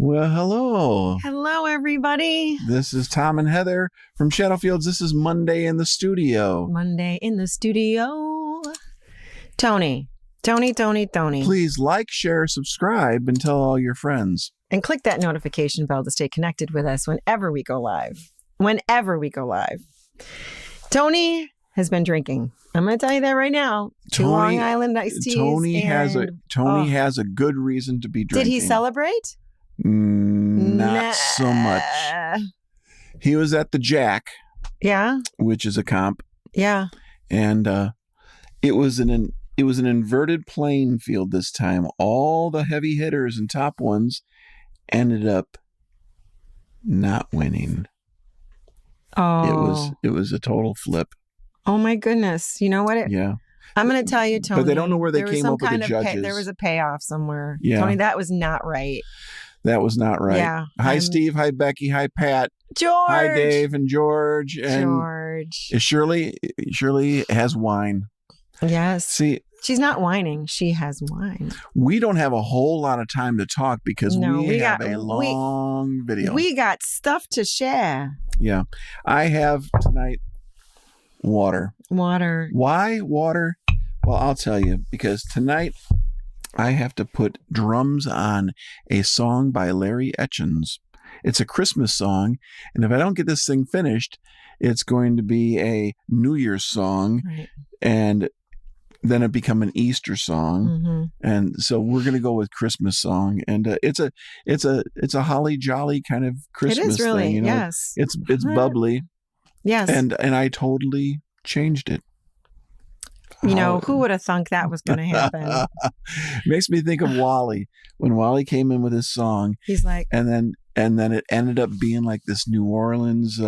Well, hello. Hello, everybody. This is Tom and Heather from Shadowfields. This is Monday in the studio. Monday in the studio. Tony. Please like, share, subscribe, and tell all your friends. And click that notification bell to stay connected with us whenever we go live. Tony has been drinking. I'm going to tell you that right now. Two Long Island iced teas. Tony has a good reason to be drinking. Did he celebrate? Not so much. He was at the Jack. Yeah. Which is a comp. Yeah. And it was an inverted playing field this time. All the heavy hitters and top ones ended up not winning. Oh. It was a total flip. Oh my goodness. You know what? Yeah. I'm going to tell you, Tony. But they don't know where they came up with the judges. There was a payoff somewhere. Yeah. Tony, that was not right. That was not right. Yeah. Hi, Steve. Hi, Becky. Hi, Pat. George. Hi, Dave and George. And George. Shirley has wine. Yes. See, she's not whining. She has wine. We don't have a whole lot of time to talk because we have a long video. We got stuff to share. Yeah. I have tonight water. Water. Why water? Well, I'll tell you, because tonight I have to put drums on a song by Larry Etchins. It's a Christmas song, and if I don't get this thing finished, it's going to be a New Year's song, right. And then it become an Easter song, mm-hmm. And so we're going to go with Christmas song, and it's a holly jolly kind of Christmas it is really, thing. You know? Yes, it's bubbly, yes, and I totally changed it. You know, who would have thunk that was going to happen? Makes me think of Wally. When Wally came in with his song, he's like, and then it ended up being like this New Orleans.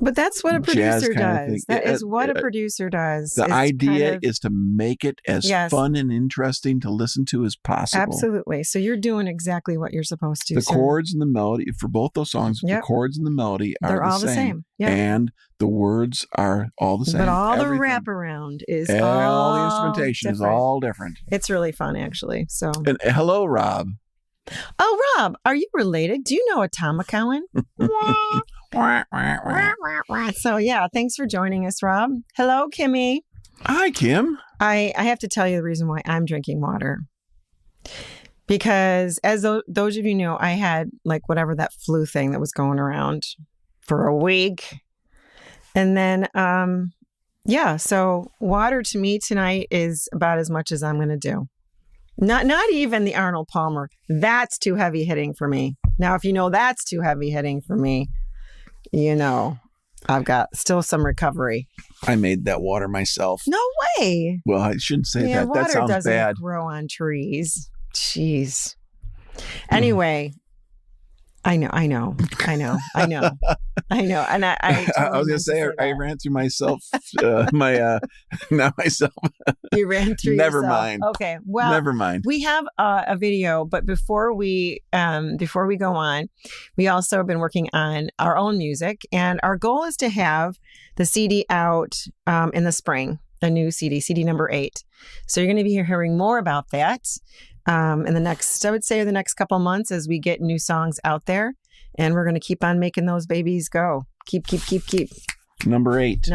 But that's what a producer does. That is what a producer does. The idea is to make it as fun and interesting to listen to as possible. Absolutely. So you're doing exactly what you're supposed to. The chords and the melody for both those songs, the chords and the melody are all the same. Yep. And the words are all the same. But all the wraparound is all the instrumentation different. is all different. It's really fun, actually. So, and hello, Rob. Oh, Rob, are you related? Do you know a Tom acomment? So yeah, thanks for joining us, Rob. Hello, Kimmy. Hi, Kim. I have to tell you the reason why I'm drinking water. Because as those of you know, I had like whatever that flu thing that was going around for a week. And then, so water to me tonight is about as much as I'm going to do. Not even the Arnold Palmer. That's too heavy hitting for me. Now, if you know that's too heavy hitting for me, you know, I've got still some recovery. I made that water myself. No way. Well, I shouldn't say that. That sounds water doesn't bad. Grow on trees. Jeez. Anyway, I know. And I was going to say, I ran through myself, not myself. You ran through Never yourself. mind. Okay. Well, never mind. We have a video, but before we go on, we also have been working on our own music, and our goal is to have the CD out in the spring, the new CD number 8. So you're going to be hearing more about that in the next couple months as we get new songs out there. And we're going to keep on making those babies go. Keep. Number 8.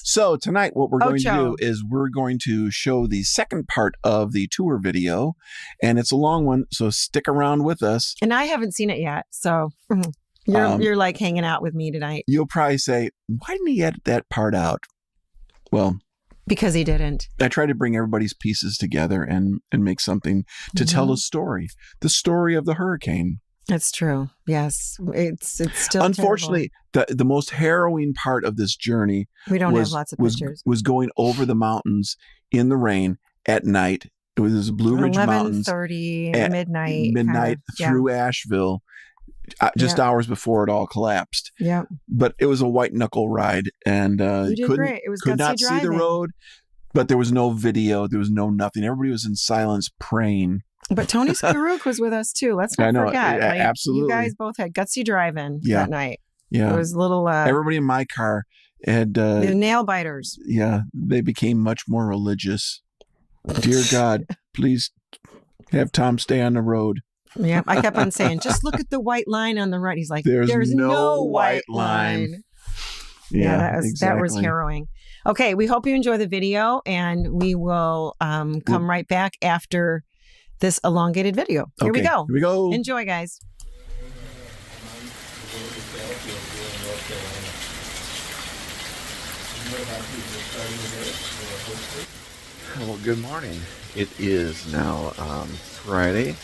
So tonight what we're going to do is we're going to show the second part of the tour video. And it's a long one, so stick around with us. And I haven't seen it yet. So you're like hanging out with me tonight. You'll probably say, why didn't he edit that part out? Well, because he didn't. I try to bring everybody's pieces together and make something to tell a story. The story of the hurricane. It's true. Yes. It's still unfortunately the most harrowing part of this journey have lots of pictures. Was going over the mountains in the rain at night. It was the Blue Ridge Mountains. 11:30 midnight kind of, through Asheville. Just hours before it all collapsed. Yeah. But it was a white knuckle ride, and you did great. It was could not see the road, but there was no video. There was no nothing. Everybody was in silence praying. But Tony Skarouk was with us too. Let's not forget. Absolutely. You guys both had gutsy driving that night. Yeah. It was a little... everybody in my car had... the nail biters. Yeah. They became much more religious. Dear God, please have Tom stay on the road. Yeah, I kept on saying, just look at the white line on the right. He's like, There's no no white white line. line. Yeah, that was exactly. harrowing. Okay, we hope you enjoy the video, and we will come right back after this elongated video. Here we go. Here we go. Enjoy, guys. Well, good morning. It is now Friday.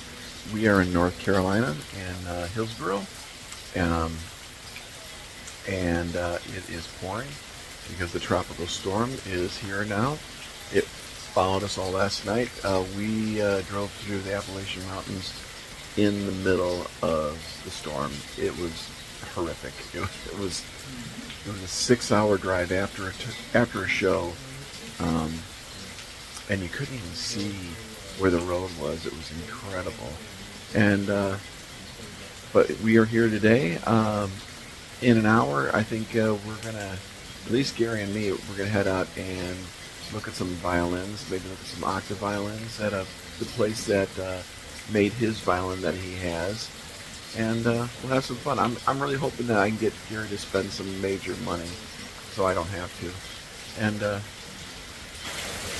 We are in North Carolina in Hillsborough, and it is pouring because the tropical storm is here now. It followed us all last night. We drove through the Appalachian Mountains in the middle of the storm. It was horrific. It was a 6-hour drive after a show, and you couldn't even see where the road was. It was incredible. And but we are here today. In an hour, I think we're gonna, at least Gary and me, we're gonna head out and look at some violins, maybe look at some octave violins at the place that made his violin that he has, and we'll have some fun. I'm really hoping that I can get Gary to spend some major money, so I don't have to. And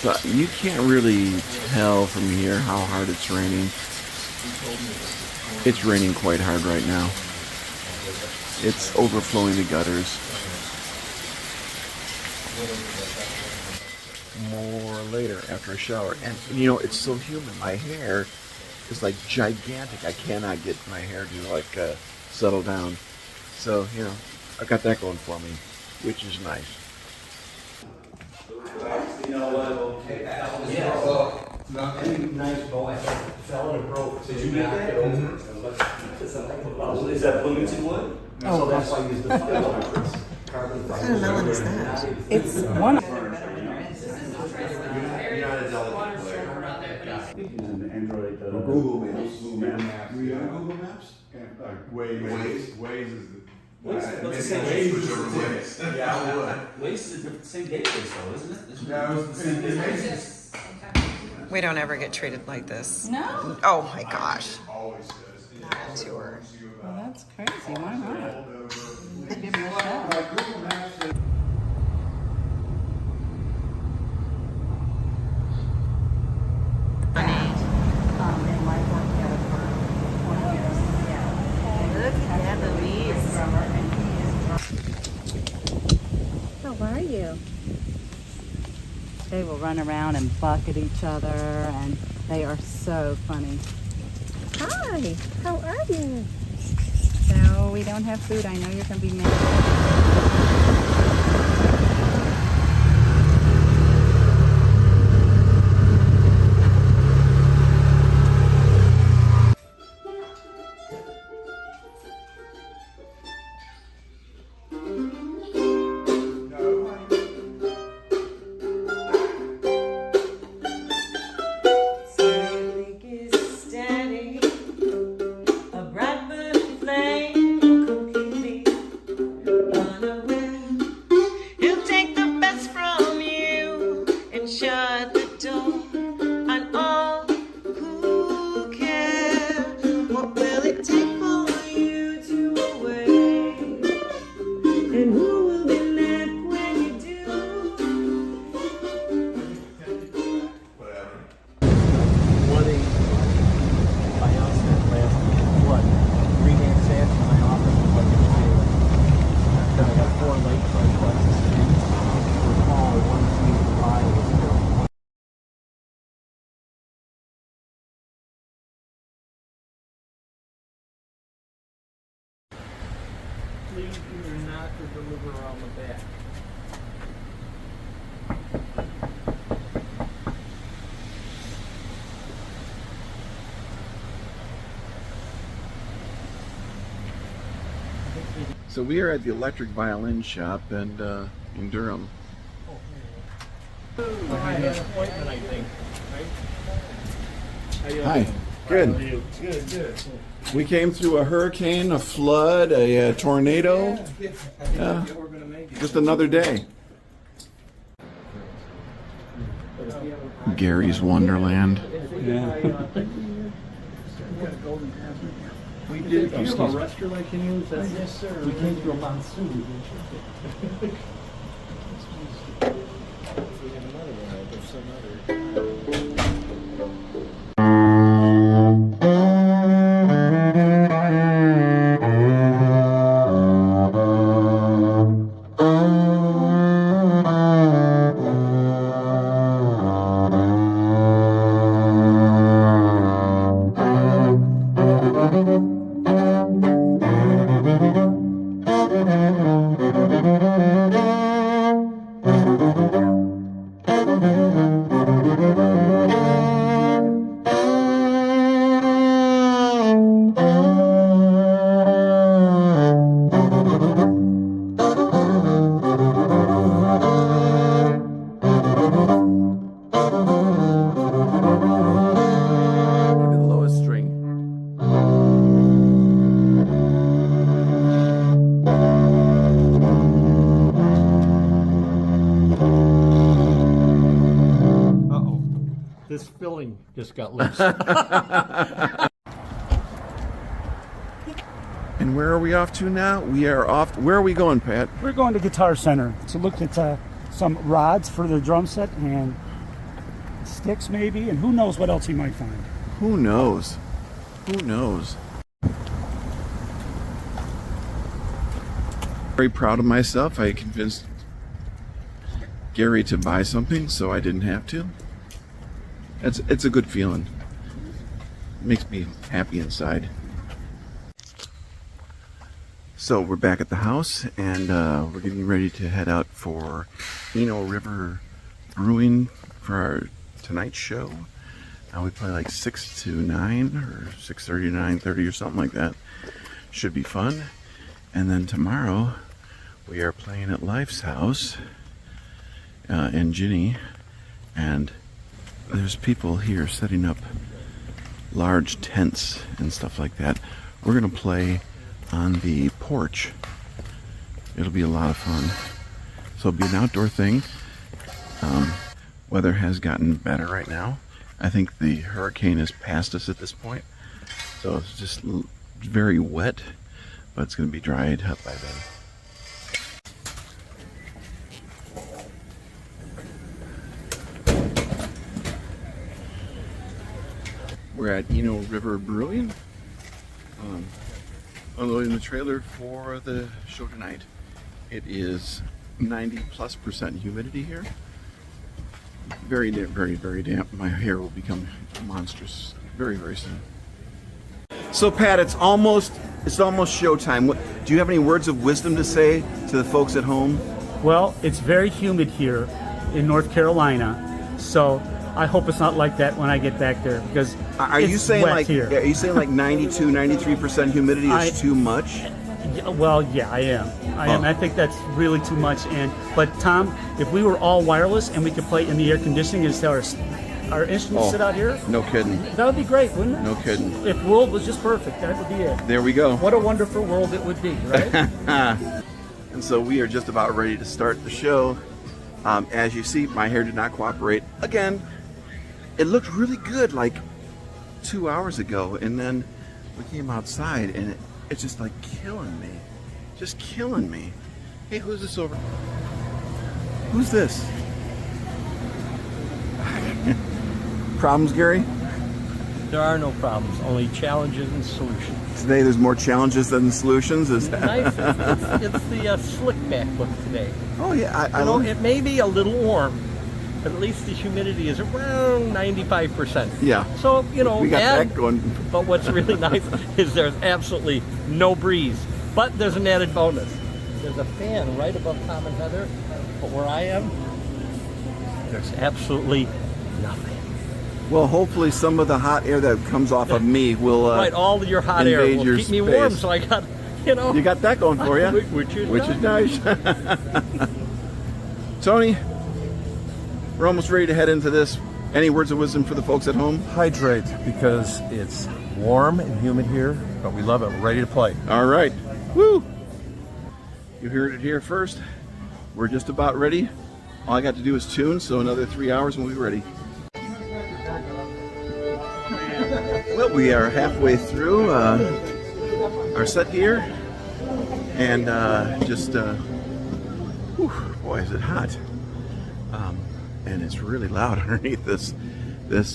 so you can't really tell from here how hard it's raining. It's raining quite hard right now. It's overflowing the gutters. More later after a shower. And you know, it's so humid. My hair is like gigantic. I cannot get my hair to like settle down. So, you know, I got that going for me, which is nice. You know what? Nice boy. Fell and broke. Did you make that? Is that Bloomington wood? Oh, so that's why you use the carbon what kind of melon is that? It's one. You're not a delicate player. Using Android, Google Maps. Google Maps. Were you on Google Maps? And, Waze is the. Yeah, I would. Waze is the same database though, isn't it? No, it's the same database. We don't ever get treated like this. No. Oh my gosh. Always does. Not tour. Well, that's crazy. Why not? Give me a shot. Google Maps says And my work together for 20 years. Yeah. Look at that, Louise. Drummer, and he is How are you? They will run around and buck at each other, and they are so funny. Hi. How are you? So we don't have food. I know you're going to be mad. Please do not to deliver on the back. So we are at the electric violin shop and in Durham. I had an appointment, I think, right? Hi. Good. Good, good. We came through a hurricane, a flood, a tornado. Yeah. We're gonna make it. Just another day. Gary's Wonderland. Yeah. We did. Do you have a restaurant I can use? Yes, sir. We came through a monsoon. Maybe the lowest string. Uh-oh. This filling just got loose. And where are we off to now? We are off. Where are we going, Pat? We're going to Guitar Center to look at some rods for the drum set and sticks maybe, and who knows what else he might find. Who knows? Who knows? Very proud of myself. I convinced Gary to buy something so I didn't have to. It's a good feeling. It makes me happy inside. So we're back at the house, and we're getting ready to head out for Eno River Brewing for our tonight's show. We play like 6 to 9 or 6:30 to 9:30 or something like that. Should be fun. And then tomorrow we are playing at Life's house in Ginny, and there's people here setting up large tents and stuff like that. We're gonna play on the porch. It'll be a lot of fun. So it'll be an outdoor thing. Weather has gotten better right now. I think the hurricane is past us at this point. So it's just very wet, but it's going to be dried up by then. We're at Eno River Brewing. Unloading the trailer for the show tonight. It is 90+% humidity here. Very damp, very damp. My hair will become monstrous very soon. So Pat, it's almost showtime. Do you have any words of wisdom to say to the folks at home? Well, it's very humid here in North Carolina, so I hope it's not like that when I get back there, because Are you saying like 92, 93% humidity is too much? Well, yeah, I am. I think that's really too much. But Tom, if we were all wireless and we could play in the air conditioning and our instruments sit out here, No kidding. that would be great, wouldn't it? No kidding. If world was just perfect, that would be it. There we go. What a wonderful world it would be, right? And so we are just about ready to start the show. As you see, my hair did not cooperate again. It looked really good like 2 hours ago, and then we came outside and it's just like killing me. Just killing me. Hey, who's this over? Who's this? Problems, Gary? There are no problems, only challenges and solutions. Today there's more challenges than solutions. Is that? Nice. It's the slick back look today. Oh yeah, I You know, love it may be a little warm, but at least the humidity is around 95%. Yeah. So, you know, We got that going. But what's really nice is there's absolutely no breeze. But there's an added bonus. There's a fan right above Tom and Heather, but where I am, there's absolutely nothing. Well, hopefully some of the hot air that comes off of me will Right, all your hot air invade will your keep me warm, space. so I got, you know. You got that going for you, Which is nice. Tony, we're almost ready to head into this. Any words of wisdom for the folks at home? Hydrate, because it's warm and humid here, but we love it. We're ready to play. All right. Woo! You heard it here first. We're just about ready. All I got to do is tune, so another 3 hours and we'll be ready. Well, we are halfway through. our set here, and whew, boy, is it hot. And it's really loud underneath this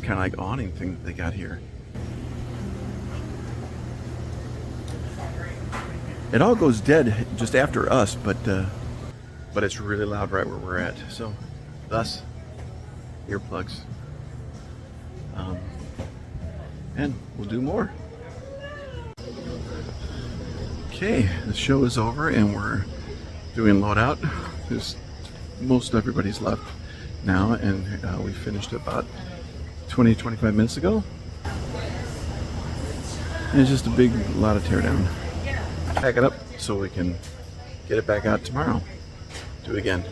kind of like awning thing that they got here. It all goes dead just after us, but it's really loud right where we're at. So, thus, earplugs. And we'll do more. Okay, the show is over and we're doing loadout. There's most everybody's left now, and we finished about 20-25 minutes ago. And it's just a big lot of teardown. Pack it up so we can get it back out tomorrow. Do it again.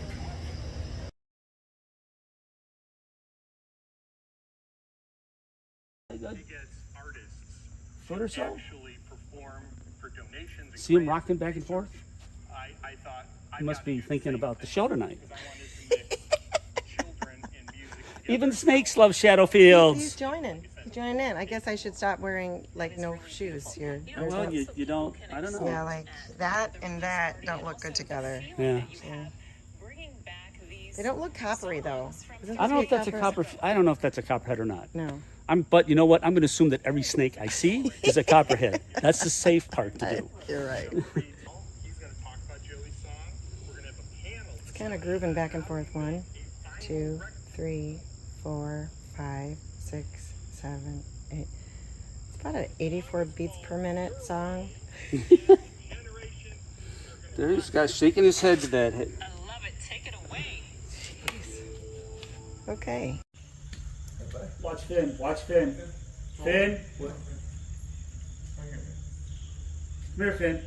Foot or so? See him rocking back and forth? He must be thinking about the show tonight. Even snakes love shadow fields. He's joining. He's joining in. I guess I should stop wearing like no shoes here. Well, you don't. I don't know. Yeah, like that and that don't look good together. Yeah. They don't look coppery though. I don't know if that's a copper. I don't know if that's a copperhead or not. No. But you know what? I'm going to assume that every snake I see is a copperhead. That's the safe part to do. You're right. It's kind of grooving back and forth. 1, 2, 3, 4, 5, 6, 7, 8. It's about an 84 beats per minute song. There this guy's shaking his head to that. I love it. Take it away. Jeez. Okay. Watch Finn. Watch Finn. Finn. Come here, Finn.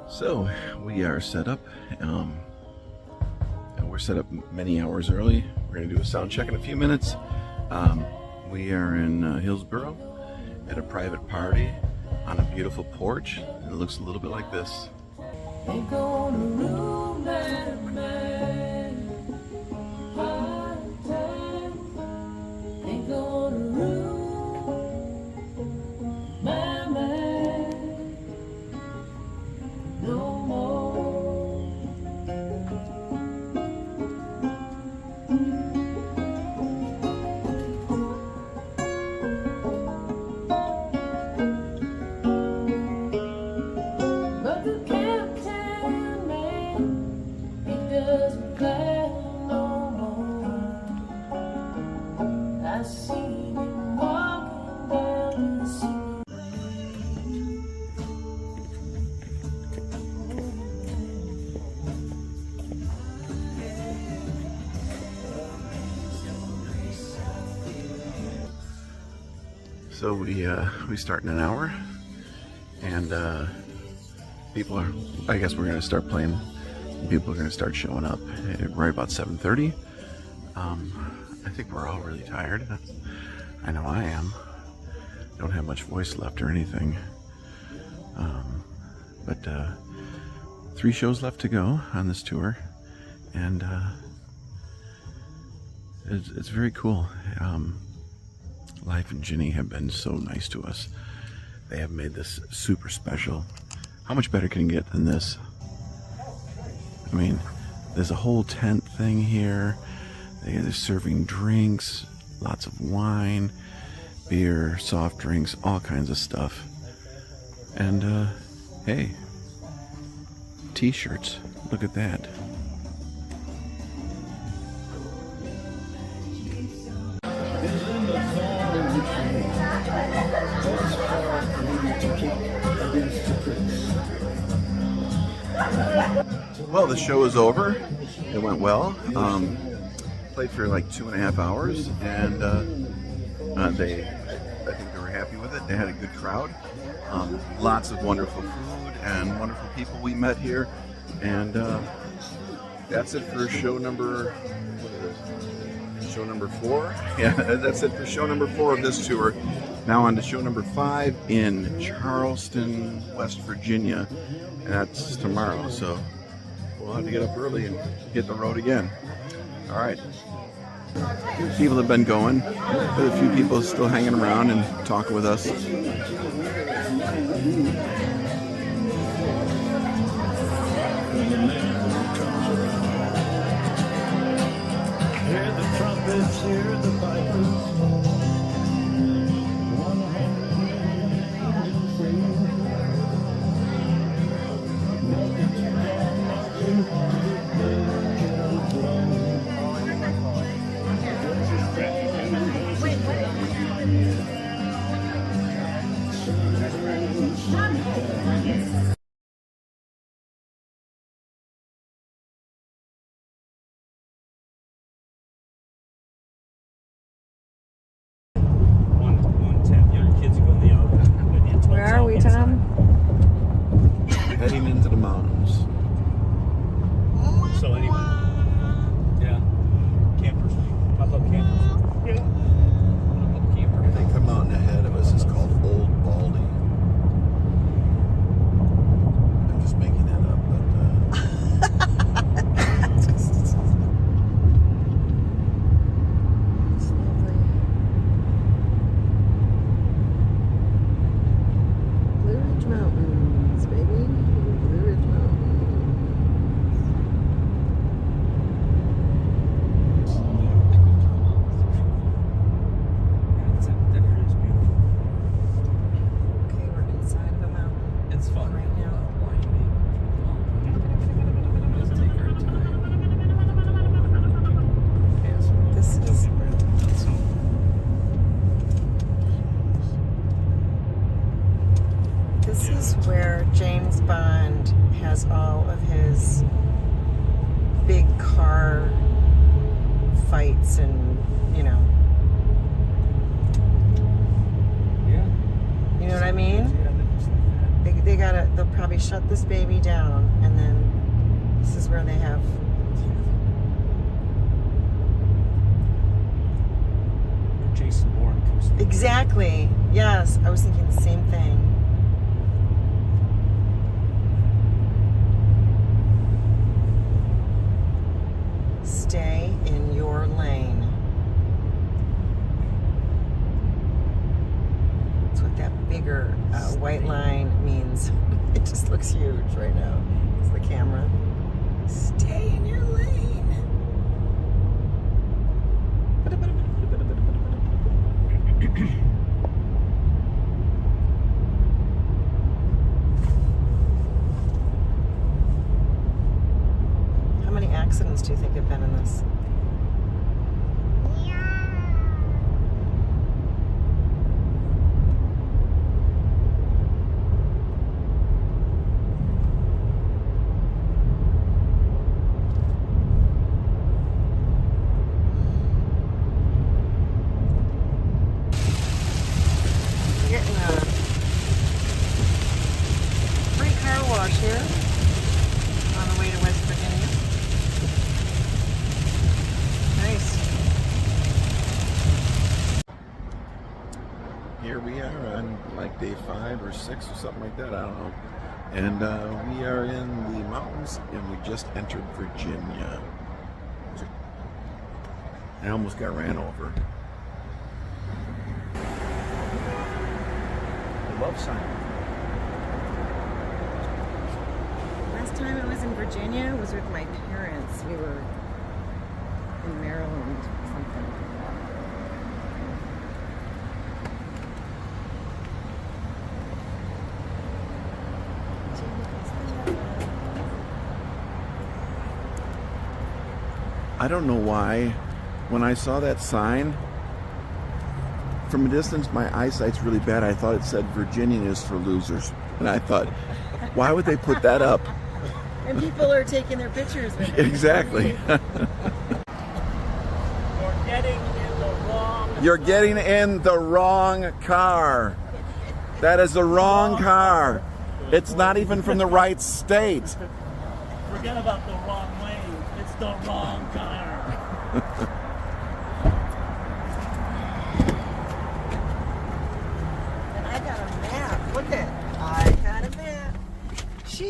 So we are set up. We're set up many hours early. We're going to do a sound check in a few minutes. We are in Hillsboro at a private party on a beautiful porch. It looks a little bit like this. Ain't gonna ruin that man. Hard time. Ain't gonna ruin my man no more. But the captain man, he doesn't play no more. I seen him walking down the street. So we start in an hour, and people are. I guess we're going to start playing. People are going to start showing up right about 7:30. I think we're all really tired. I know I am. Don't have much voice left or anything. But 3 shows left to go on this tour, and it's very cool. Life and Ginny have been so nice to us. They have made this super special. How much better can you get than this? I mean, there's a whole tent thing here. They're serving drinks, lots of wine, beer, soft drinks, all kinds of stuff. And hey, t-shirts. Look at that. Well, the show is over. It went well. Played for like 2.5 hours, and I think they were happy with it. They had a good crowd. Lots of wonderful food and wonderful people we met here. And that's it for show number. Show number 4. Yeah, that's it for show number 4 of this tour. Now on to show number 5 in Charleston, West Virginia. And that's tomorrow, so we'll have to get up early and hit the road again. All right. People have been going, but a few people still hanging around and talking with us. Hear the trumpets, hear the pipers. 110. Your kids go in the out. Where are we, Tom? Heading into the mountains. So anyway, yeah, campers. Pop up campers. Yeah. Pop up camper. They come out ahead of us. It's called Old Baldy. I'm just making that up, but It's lovely. Blue Ridge Mountains, baby. Blue Ridge Mountains. That area is beautiful. Okay, we're inside of a mountain It's fun. right now. Let's take our time. This is This is where James Bond has all of his big car fights and, you know. Yeah. You know what I mean? They'll probably shut this baby down, and then this is where they have. Jason Bourne comes. Exactly. Yes, I was thinking the same thing. Stay in your lane. That's what that bigger white line means. It just looks huge right now. It's the camera. Stay in your lane. How many accidents do you think have been in this? Getting a free car wash here on the way to West Virginia. Nice. here we are on like day 5 or 6 or something like that. I don't know. And we are in the mountains, and we just entered Virginia. I almost got ran over. Love sign. Last time I was in Virginia was with my parents. We were in Maryland or something. I don't know why, when I saw that sign, from a distance, my eyesight's really bad. I thought it said Virginian is for losers. And I thought, why would they put that up? And people are taking their pictures with it. Exactly. You're getting in the wrong car. That is the wrong car. It's not even from the right state. Forget about the wrong lane. It's the wrong car.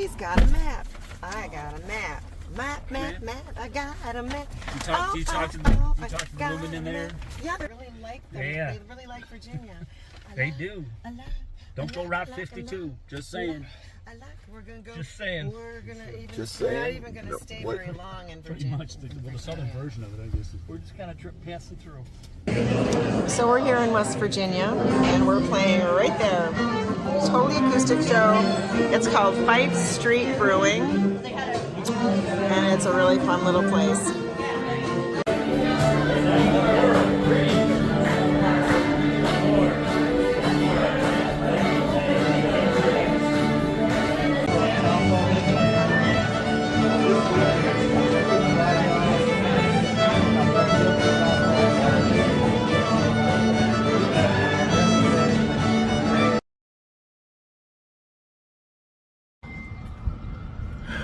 He's got a map. I got a map. Map, map, map. I got a map. Do you talk to the women in there? Yeah, they really like them. Yeah. They really like Virginia. They do. Don't go Route 52. Just saying. We're gonna go. Just saying. We're gonna even. Just We're not saying? even gonna No, stay what? very long in Pretty Virginia. much the southern version of it, I guess. We're just kind of passing through. So we're here in West Virginia, and we're playing right there. Totally acoustic show. It's called Fife Street Brewing, and it's a really fun little place.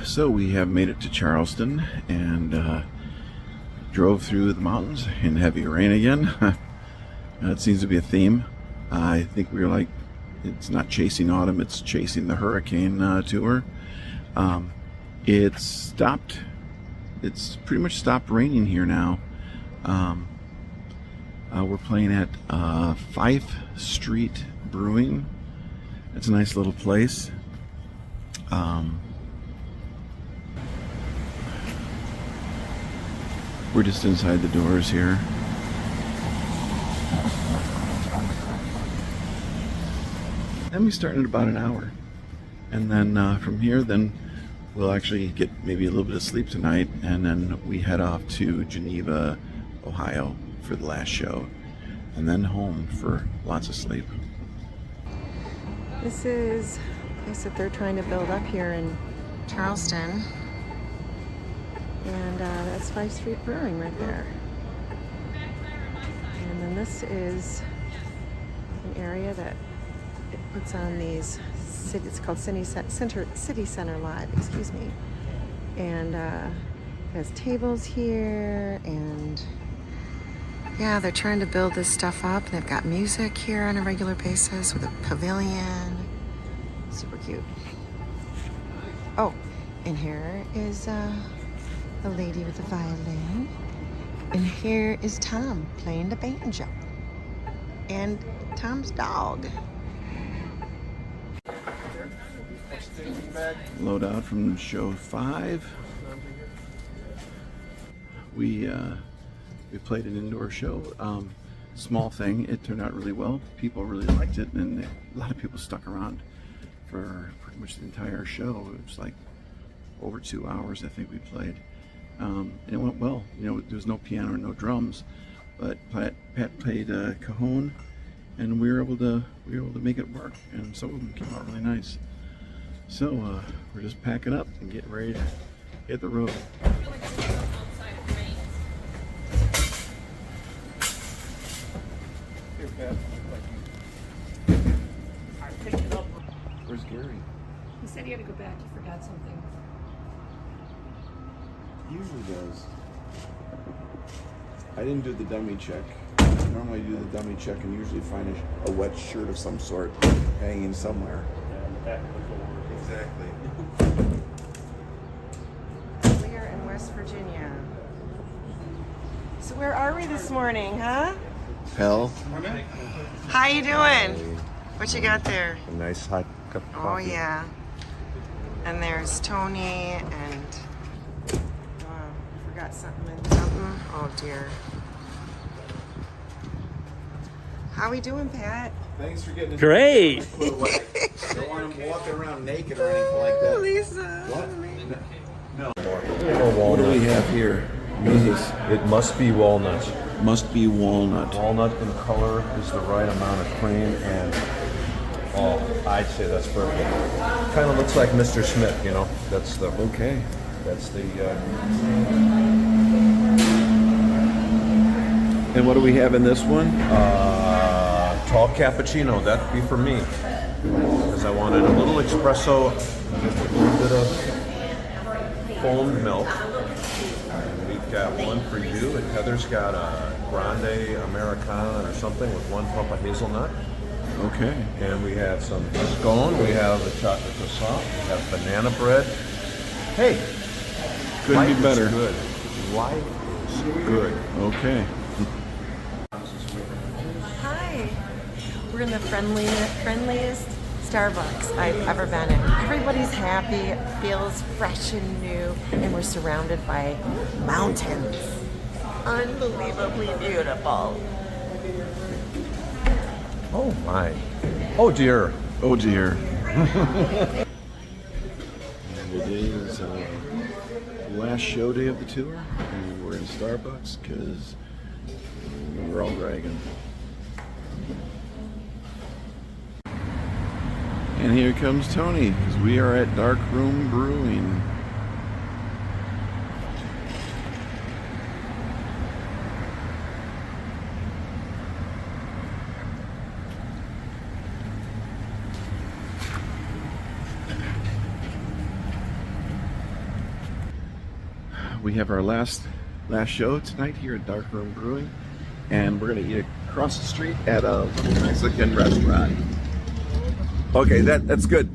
So we have made it to Charleston and drove through the mountains in heavy rain again. It seems to be a theme. I think we were like, it's not chasing autumn, it's chasing the hurricane tour. It's stopped. It's pretty much stopped raining here now. We're playing at Fife Street Brewing. It's a nice little place. We're just inside the doors here. And we start in about an hour. And then from here, then we'll actually get maybe a little bit of sleep tonight. And then we head off to Geneva, Ohio for the last show. And then home for lots of sleep. This is a place that they're trying to build up here in Charleston. And that's Fife Street Brewing right there. And then this is an area that it puts on these, it's called City Center Live, excuse me. And it has tables here, and yeah, they're trying to build this stuff up. They've got music here on a regular basis with a pavilion. Super cute. Oh, and here is a lady with a violin, and here is Tom playing the banjo, and Tom's dog. Load out from show 5. We played an indoor show. Small thing. It turned out really well. People really liked it, and a lot of people stuck around for pretty much the entire show. It was like over 2 hours, I think we played. And it went well. You know, there was no piano or no drums, but Pat played cajon, and we were able to make it work. And some of them came out really nice. So we're just packing up and getting ready to hit the road. Here, Pat. Where's Gary? He said he had to go back. He forgot something. He usually does. I didn't do the dummy check. Normally I do the dummy check and usually find a wet shirt of some sort hanging somewhere. Exactly. We are in West Virginia. So where are we this morning, huh? Hell, How you doing? What you got there? a nice hot cup of Oh coffee. yeah. And there's Tony and I forgot something. Oh dear. How we doing, Pat? Thanks for getting it. Great. Put away. Don't want him walking around naked or anything like that. Lisa. What? No. What What do we have here? What is this? It must be walnut. Must be walnut. Walnut in color is the right amount of cream, and I'd say that's perfect. Kind of looks like Mr. Smith, you know. That's the Okay. That's the. And what do we have in this one? Tall cappuccino, that'd be for me. Because I wanted a little espresso, just a little bit of foamed milk. And we've got one for you, and Heather's got a grande Americana or something with 1 pump of hazelnut. Okay. And we have some scone, we have a chocolate croissant, we have banana bread. Hey, Couldn't be life better. is good. Life is good. Okay. Hi. We're in the friendliest Starbucks I've ever been in. Everybody's happy, it feels fresh and new, and we're surrounded by mountains. Unbelievably beautiful. Oh my. Oh dear. Oh dear. And today is the last show day of the tour, and we're in Starbucks because we're all dragging. And here comes Tony, because we are at Dark Room Brewing. We have our last show tonight here at Dark Room Brewing, and we're gonna eat across the street at a little Mexican restaurant. Okay, that's good.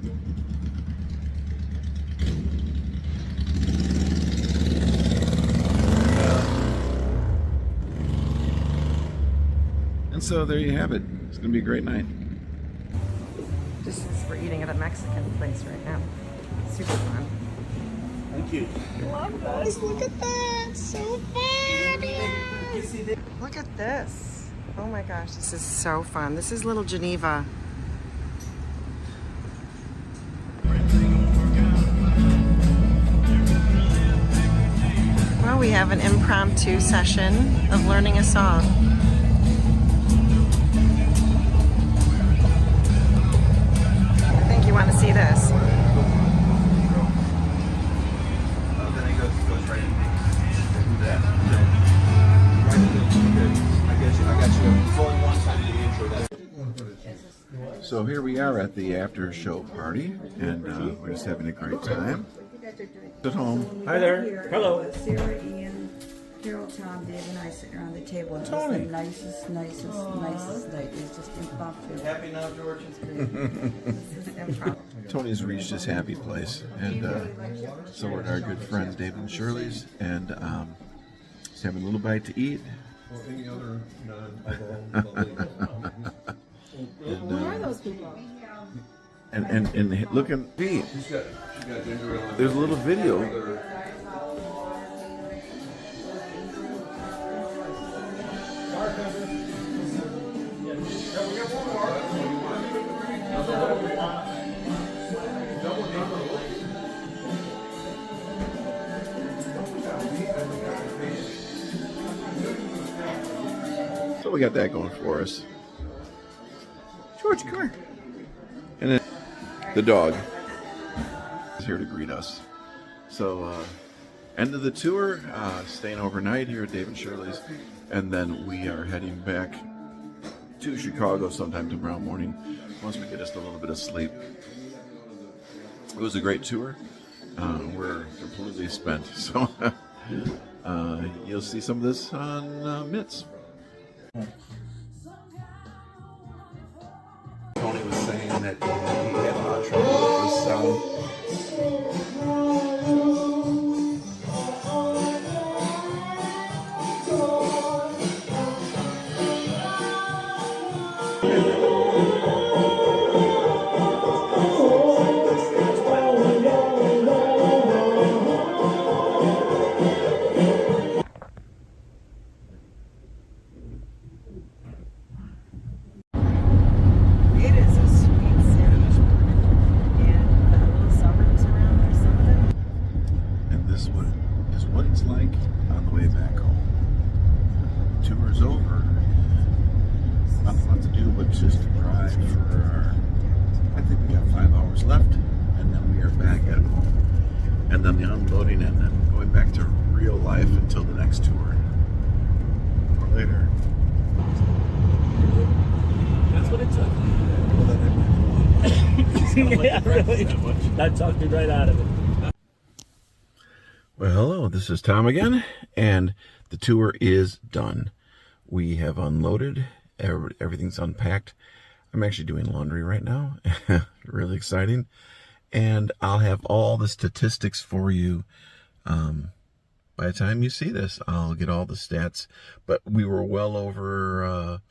And so there you have it. It's gonna be a great night. This is, we're eating at a Mexican place right now. Super fun. Thank you. Love this. Look at that. So fabulous. Look at this. Oh my gosh, this is so fun. This is Little Geneva. Well, we have an impromptu session of learning a song. I think you want to see this. So here we are at the after show party, and we're just having a great time. At home. Hi there. Hello. Sarah, Ian, Carol, Tom, Dave, and I sitting around the table. And Tony. It's the nicest night. It's just impromptu. Happy now, George. This is impromptu. Tony's reached his happy place, and so are our good friends David and Shirley's, and just having a little bite to eat. Or any other non-alcohol. Who are those people? And look at Pete. She got ginger ale. There's a little video. So we got that going for us. George, come here. And then the dog is here to greet us. So, end of the tour, staying overnight here at Dave and Shirley's, and then we are heading back to Chicago sometime tomorrow morning once we get just a little bit of sleep. It was a great tour. We're completely spent, so you'll see some of this on Mitts. Tony was saying that he had a lot of trouble with this sound. It is a sweet city. And the little suburbs around there, some of them. And this is what it's like on the way back home. Tour's over. Nothing left to do but just drive for our, I think we got 5 hours left, and then we are back at home. And then the unloading, and then going back to real life until the next tour. Or later. That's what it took. Yeah, really. That talked me right out of it. Well, hello, this is Tom again, and the tour is done. We have unloaded, everything's unpacked. I'm actually doing laundry right now. Really exciting. And I'll have all the statistics for you. By the time you see this, I'll get all the stats. But we were well over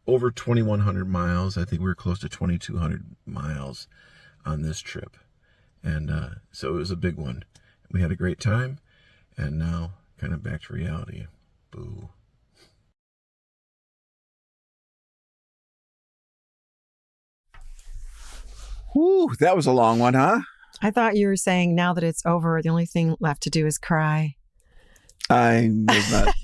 2,100 miles. I think we were close to 2,200 miles on this trip. And so it was a big one. We had a great time. And now kind of back to reality. Boo. Whew, that was a long one, huh? I thought you were saying now that it's over, the only thing left to do is cry. I was not.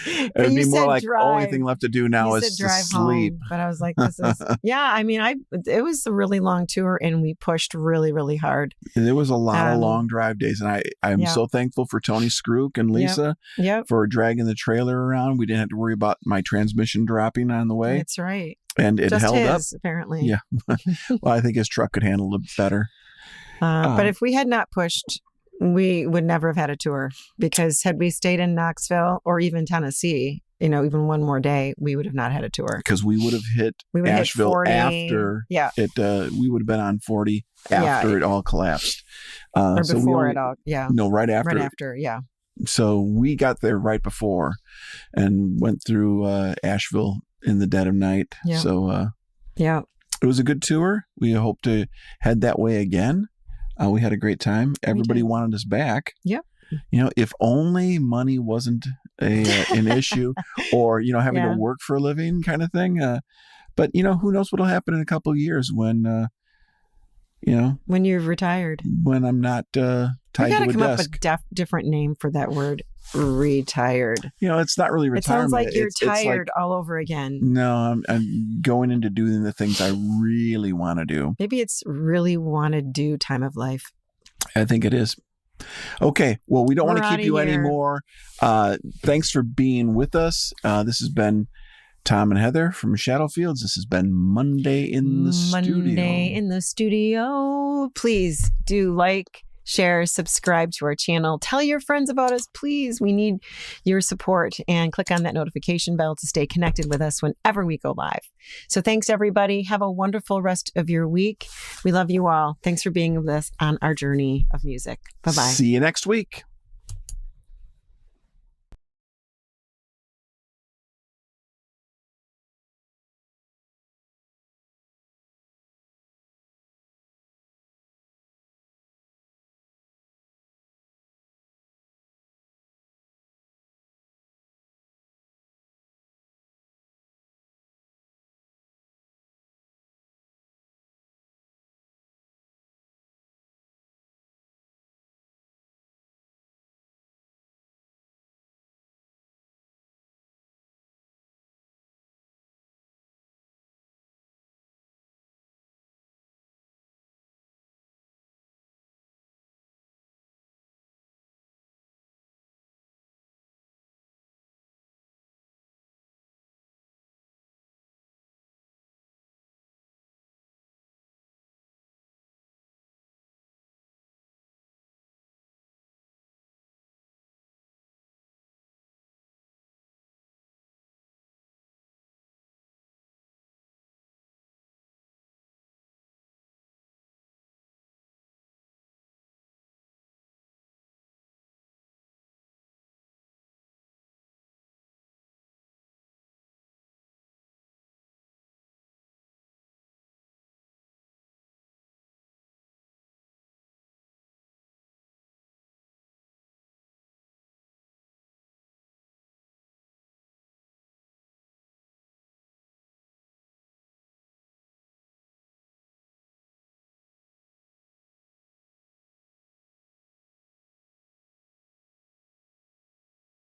It would be more like drive. only thing left to do now is to drive sleep. Home, but I was like, this is, yeah, I mean, it was a really long tour and we pushed really, really hard. There was a lot of long drive days. And I'm so thankful for Tony Skrook and Lisa for dragging the trailer around. We didn't have to worry about my transmission dropping on the way. That's right. And it just held up. Apparently. Yeah. Well, I think his truck could handle it better. But if we had not pushed, we would never have had a tour, because had we stayed in Knoxville or even Tennessee, even one more day, we would have not had a tour. Because we would have hit Asheville 40, after it. We would have been on 40 after it all collapsed. Or so before it all. Yeah. No, right after. Right after. Yeah. So we got there right before and went through Asheville in the dead of night. Yeah. So it was a good tour. We hope to head that way again. We had a great time. Everybody wanted us back. Yep. If only money wasn't an issue, or having to work for a living kind of thing. But who knows what'll happen in a couple of years when when you're retired. When I'm not tied to a desk. We got to come up with a different name for that word. Retired. It's not really retirement. It sounds like you're tired all over again. No, I'm going into doing the things I really want to do. Maybe it's really want to do time of life. I think it is. Okay. Well, we don't want to keep you anymore. Thanks for being with us. This has been Tom and Heather from Shadowfields. This has been Monday in the Studio. Monday in the Studio. Please do like, share, subscribe to our channel. Tell your friends about us, please. We need your support, and click on that notification bell to stay connected with us whenever we go live. So thanks, everybody. Have a wonderful rest of your week. We love you all. Thanks for being with us on our journey of music. Bye-bye. See you next week.